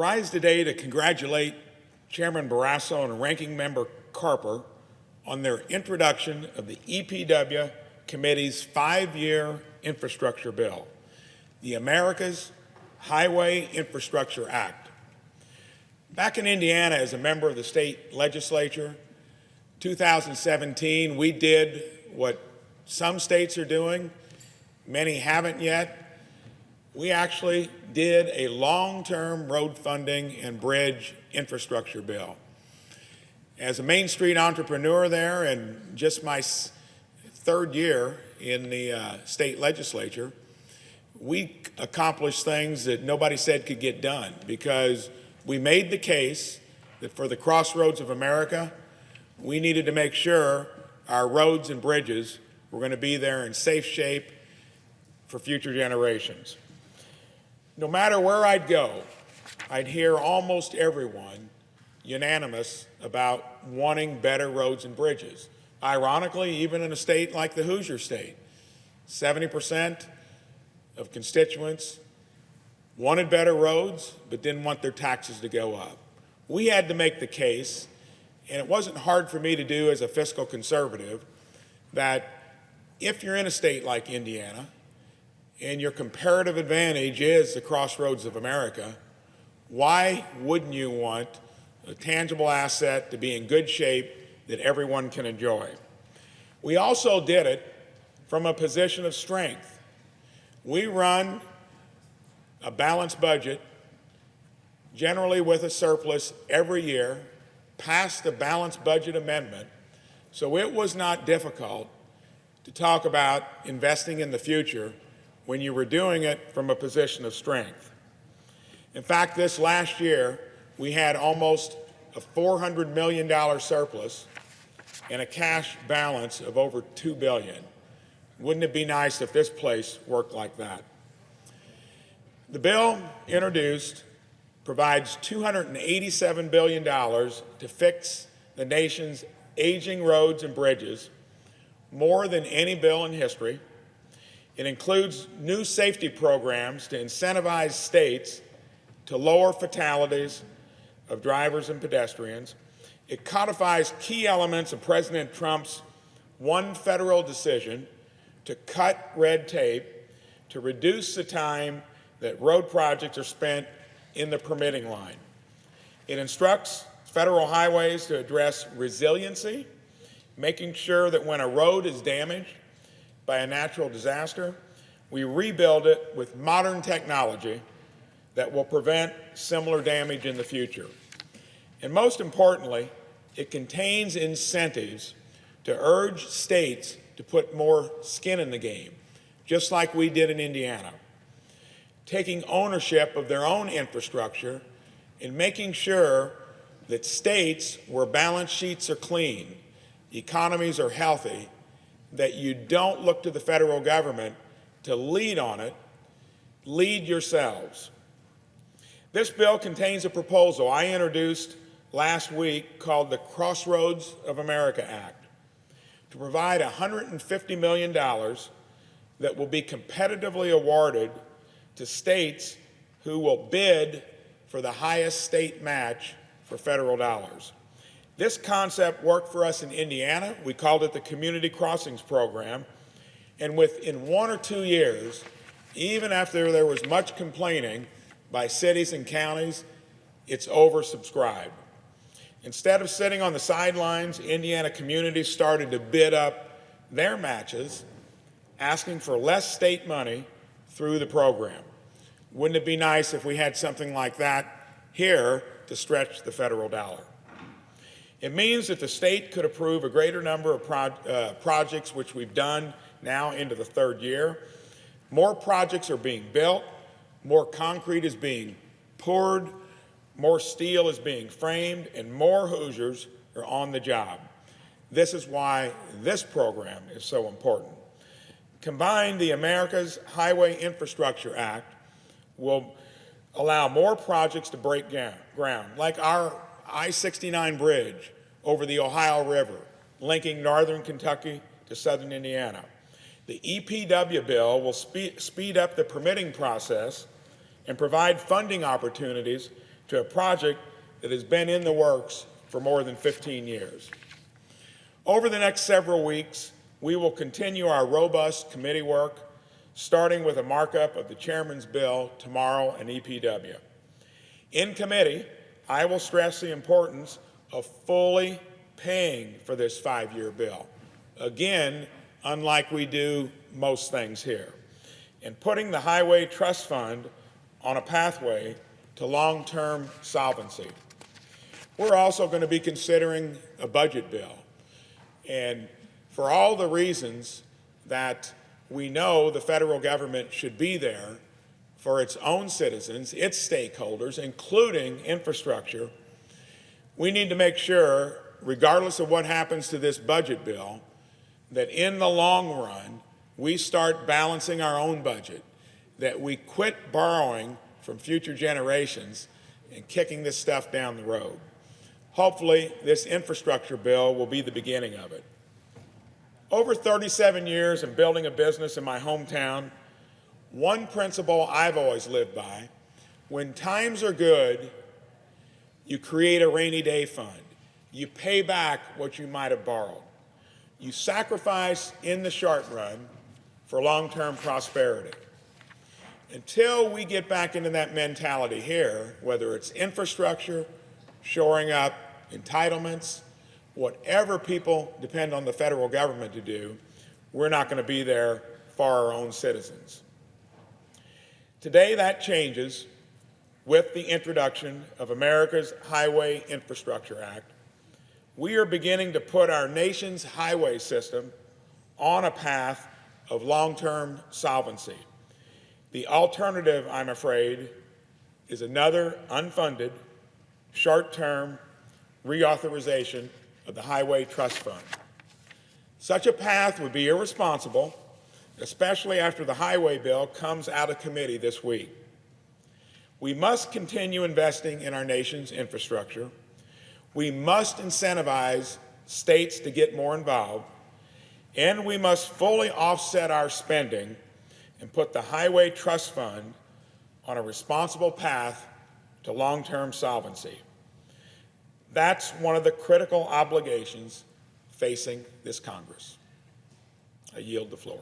rise today to congratulate Chairman Barrasso and Ranking Member Carper on their introduction of the EPW Committee's 5-year infrastructure bill, the America's Highway Infrastructure Act. Back in Indiana, as a member of the state legislature, 2017, we did what some states are doing, many haven't yet. We actually did a long-term road funding and bridge infrastructure bill. As a Main Street entrepreneur there, and just my third year in the state legislature, we accomplished things that nobody said could get done, because we made the case that for the crossroads of America, we needed to make sure our roads and bridges were going to be there in safe shape for future generations. No matter where I'd go, I'd hear almost everyone unanimous about wanting better roads and bridges. Ironically, even in a state like the Hoosier state, 70% of constituents wanted better roads but didn't want their taxes to go up. We had to make the case, and it wasn't hard for me to do as a fiscal conservative, that if you're in a state like Indiana and your comparative advantage is the crossroads of America, why wouldn't you want a tangible asset to be in good shape that everyone can enjoy? We also did it from a position of strength. We run a balanced budget, generally with a surplus every year, passed a balanced budget amendment, so it was not difficult to talk about investing in the future when you were doing it from a position of strength. In fact, this last year, we had almost a $400 million surplus and a cash balance of over $2 billion. Wouldn't it be nice if this place worked like that? The bill introduced provides $287 billion to fix the nation's aging roads and bridges, more than any bill in history. It includes new safety programs to incentivize states to lower fatalities of drivers and pedestrians. It codifies key elements of President Trump's one federal decision to cut red tape, to reduce the time that road projects are spent in the permitting line. It instructs federal highways to address resiliency, making sure that when a road is damaged by a natural disaster, we rebuild it with modern technology that will prevent similar damage in the future. And most importantly, it contains incentives to urge states to put more skin in the game, just like we did in Indiana, taking ownership of their own infrastructure and making sure that states where balance sheets are clean, economies are healthy, that you don't look to the federal government to lead on it, lead yourselves. This bill contains a proposal I introduced last week called the Crossroads of America Act to provide $150 million that will be competitively awarded to states who will bid for the highest state match for federal dollars. This concept worked for us in Indiana. We called it the Community Crossings Program. And within 1 or 2 years, even after there was much complaining by cities and counties, it's oversubscribed. Instead of sitting on the sidelines, Indiana communities started to bid up their matches, asking for less state money through the program. Wouldn't it be nice if we had something like that here to stretch the federal dollar? It means that the state could approve a greater number of projects, which we've done now into the third year. More projects are being built, more concrete is being poured, more steel is being framed, and more Hoosiers are on the job. This is why this program is so important. Combined, the America's Highway Infrastructure Act will allow more projects to break ground, like our I-69 bridge over the Ohio River, linking northern Kentucky to southern Indiana. The EPW bill will speed up the permitting process and provide funding opportunities to a project that has been in the works for more than 15 years. Over the next several weeks, we will continue our robust committee work, starting with a markup of the chairman's bill tomorrow in EPW. In committee, I will stress the importance of fully paying for this 5-year bill. Again, unlike we do most things here, and putting the Highway Trust Fund on a pathway to long-term solvency. We're also going to be considering a budget bill. And for all the reasons that we know the federal government should be there for its own citizens, its stakeholders, including infrastructure, we need to make sure, regardless of what happens to this budget bill, that in the long run, we start balancing our own budget, that we quit borrowing from future generations and kicking this stuff down the road. Hopefully, this infrastructure bill will be the beginning of it. Over 37 years in building a business in my hometown, one principle I've always lived by: when times are good, you create a rainy day fund. You pay back what you might have borrowed. You sacrifice in the short run for long-term prosperity. Until we get back into that mentality here, whether it's infrastructure, shoring up entitlements, whatever people depend on the federal government to do, we're not going to be there for our own citizens. Today, that changes with the introduction of America's Highway Infrastructure Act. We are beginning to put our nation's highway system on a path of long-term solvency. The alternative, I'm afraid, is another unfunded, short-term reauthorization of the Highway Trust Fund. Such a path would be irresponsible, especially after the highway bill comes out of committee this week. We must continue investing in our nation's infrastructure. We must incentivize states to get more involved, and we must fully offset our spending and put the Highway Trust Fund on a responsible path to long-term solvency. That's one of the critical obligations facing this Congress. I yield the floor.